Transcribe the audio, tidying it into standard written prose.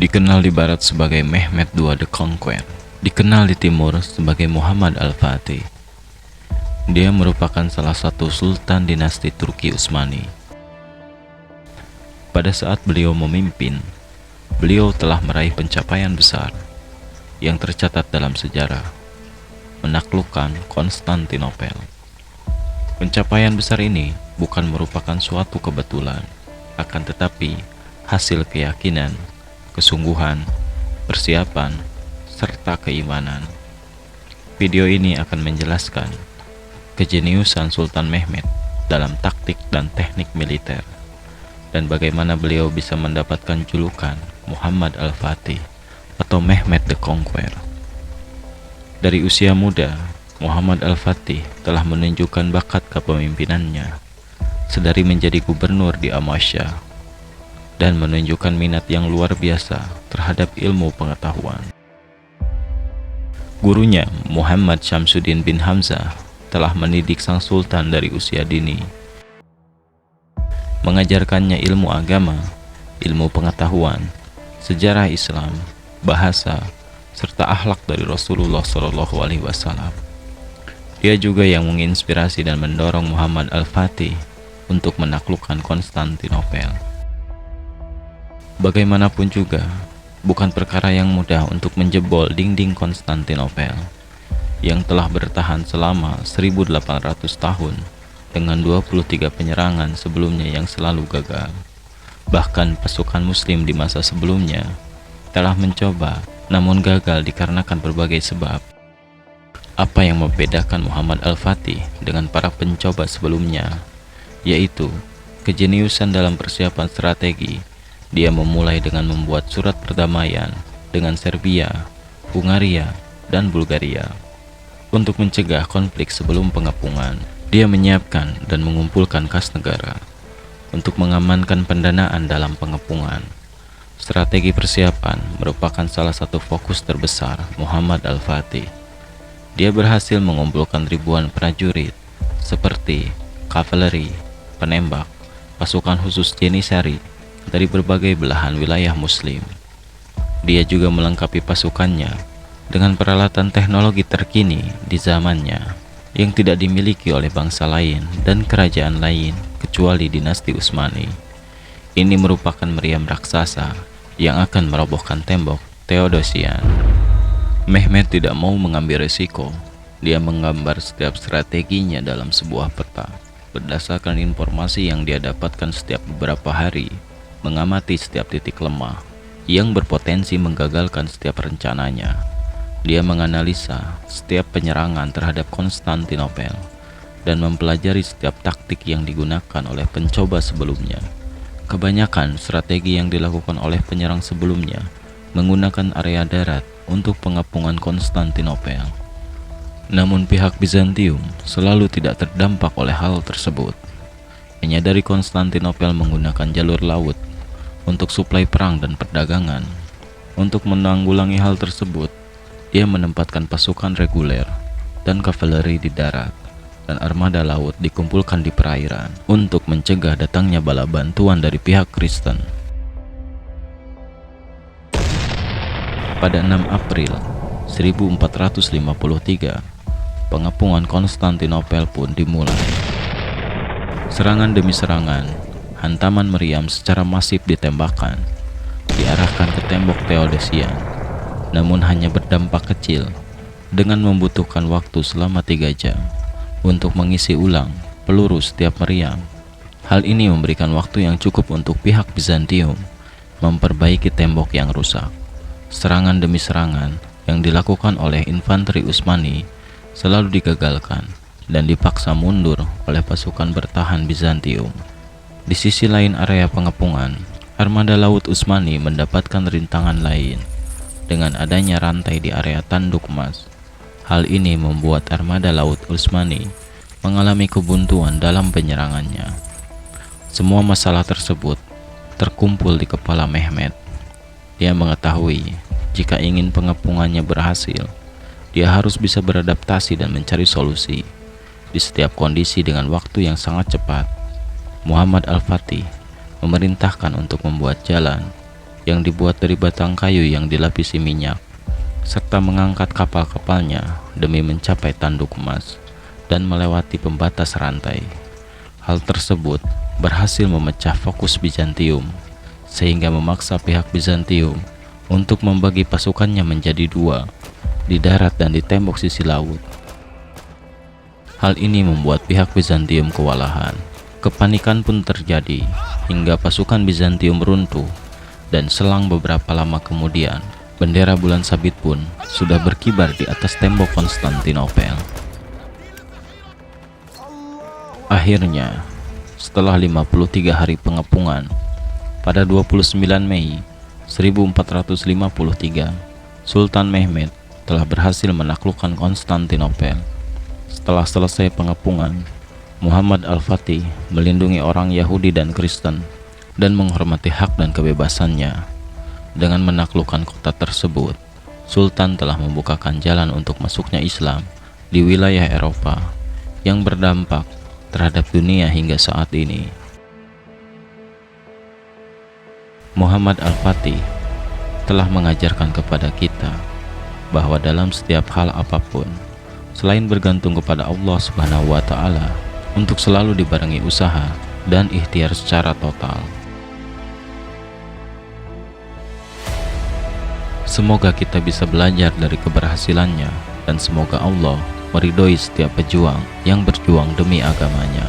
Dikenal di barat sebagai Mehmed II the Conqueror, dikenal di timur sebagai Muhammad Al-Fatih. Dia merupakan salah satu sultan dinasti Turki Utsmani. Pada saat beliau memimpin, beliau telah meraih pencapaian besar yang tercatat dalam sejarah, menaklukkan Konstantinopel. Pencapaian besar ini bukan merupakan suatu kebetulan, akan tetapi hasil keyakinan, kesungguhan, persiapan, serta keimanan. Video ini akan menjelaskan kejeniusan Sultan Mehmed dalam taktik dan teknik militer, dan bagaimana beliau bisa mendapatkan julukan Muhammad Al-Fatih atau Mehmed the Conqueror. Dari usia muda, Muhammad Al-Fatih telah menunjukkan bakat kepemimpinannya, sedari menjadi gubernur di Amasya, dan menunjukkan minat yang luar biasa terhadap ilmu pengetahuan. Gurunya, Muhammad Syamsuddin bin Hamzah, telah mendidik sang sultan dari usia dini, mengajarkannya ilmu agama, ilmu pengetahuan, sejarah Islam, bahasa, serta akhlak dari Rasulullah SAW. Dia juga yang menginspirasi dan mendorong Muhammad Al-Fatih untuk menaklukkan Konstantinopel. Bagaimanapun juga, bukan perkara yang mudah untuk menjebol dinding Konstantinopel yang telah bertahan selama 1800 tahun dengan 23 penyerangan sebelumnya yang selalu gagal. Bahkan pasukan muslim di masa sebelumnya telah mencoba, namun gagal dikarenakan berbagai sebab. Apa yang membedakan Muhammad Al-Fatih dengan para pencoba sebelumnya, yaitu kejeniusan dalam persiapan strategi. Dia memulai dengan membuat surat perdamaian dengan Serbia, Hungaria, dan Bulgaria. Untuk mencegah konflik sebelum pengepungan, dia menyiapkan dan mengumpulkan kas negara untuk mengamankan pendanaan dalam pengepungan. Strategi persiapan merupakan salah satu fokus terbesar Muhammad Al-Fatih. Dia berhasil mengumpulkan ribuan prajurit seperti kavaleri, penembak, pasukan khusus Janissary dari berbagai belahan wilayah muslim. Dia juga melengkapi pasukannya dengan peralatan teknologi terkini di zamannya yang tidak dimiliki oleh bangsa lain dan kerajaan lain kecuali dinasti Utsmani. Ini merupakan meriam raksasa yang akan merobohkan tembok Theodosian. Mehmed tidak mau mengambil risiko. Dia menggambar setiap strateginya dalam sebuah peta berdasarkan informasi yang dia dapatkan setiap beberapa hari, mengamati setiap titik lemah yang berpotensi menggagalkan setiap rencananya. Dia menganalisa setiap penyerangan terhadap Konstantinopel dan mempelajari setiap taktik yang digunakan oleh pencoba sebelumnya. Kebanyakan strategi yang dilakukan oleh penyerang sebelumnya menggunakan area darat untuk pengepungan Konstantinopel. Namun pihak Bizantium selalu tidak terdampak oleh hal tersebut. Menyadari Konstantinopel menggunakan jalur laut untuk suplai perang dan perdagangan. Untuk menanggulangi hal tersebut, dia menempatkan pasukan reguler dan kavaleri di darat, dan armada laut dikumpulkan di perairan untuk mencegah datangnya bala bantuan dari pihak Kristen. Pada 6 April 1453, pengepungan Konstantinopel pun dimulai. Serangan demi serangan, hantaman meriam secara masif ditembakkan, diarahkan ke tembok Theodosian, namun hanya berdampak kecil dengan membutuhkan waktu selama 3 jam untuk mengisi ulang peluru setiap meriam. Hal ini memberikan waktu yang cukup untuk pihak Bizantium memperbaiki tembok yang rusak. Serangan demi serangan yang dilakukan oleh infanteri Utsmani selalu digagalkan dan dipaksa mundur oleh pasukan bertahan Bizantium. Di sisi lain area pengepungan, armada laut Utsmani mendapatkan rintangan lain dengan adanya rantai di area tanduk emas. Hal ini membuat armada laut Utsmani mengalami kebuntuan dalam penyerangannya. Semua masalah tersebut terkumpul di kepala Mehmed. Dia mengetahui jika ingin pengepungannya berhasil, dia harus bisa beradaptasi dan mencari solusi di setiap kondisi dengan waktu yang sangat cepat. Muhammad Al-Fatih memerintahkan untuk membuat jalan yang dibuat dari batang kayu yang dilapisi minyak, serta mengangkat kapal-kapalnya demi mencapai tanduk emas dan melewati pembatas rantai. Hal tersebut berhasil memecah fokus Bizantium, sehingga memaksa pihak Bizantium untuk membagi pasukannya menjadi dua, di darat dan di tembok sisi laut. Hal ini membuat pihak Bizantium kewalahan. Kepanikan pun terjadi hingga pasukan Bizantium runtuh, dan selang beberapa lama kemudian, bendera bulan sabit pun sudah berkibar di atas tembok Konstantinopel. Akhirnya, setelah 53 hari pengepungan, pada 29 Mei 1453, Sultan Mehmed telah berhasil menaklukkan Konstantinopel. Setelah selesai pengepungan, Muhammad Al-Fatih melindungi orang Yahudi dan Kristen dan menghormati hak dan kebebasannya. Dengan menaklukkan kota tersebut, Sultan telah membukakan jalan untuk masuknya Islam di wilayah Eropa yang berdampak terhadap dunia hingga saat ini. Muhammad Al-Fatih telah mengajarkan kepada kita bahwa dalam setiap hal apapun, selain bergantung kepada Allah Subhanahu wa Ta'ala, untuk selalu dibarengi usaha dan ikhtiar secara total. Semoga kita bisa belajar dari keberhasilannya, dan semoga Allah meridhoi setiap pejuang yang berjuang demi agamanya.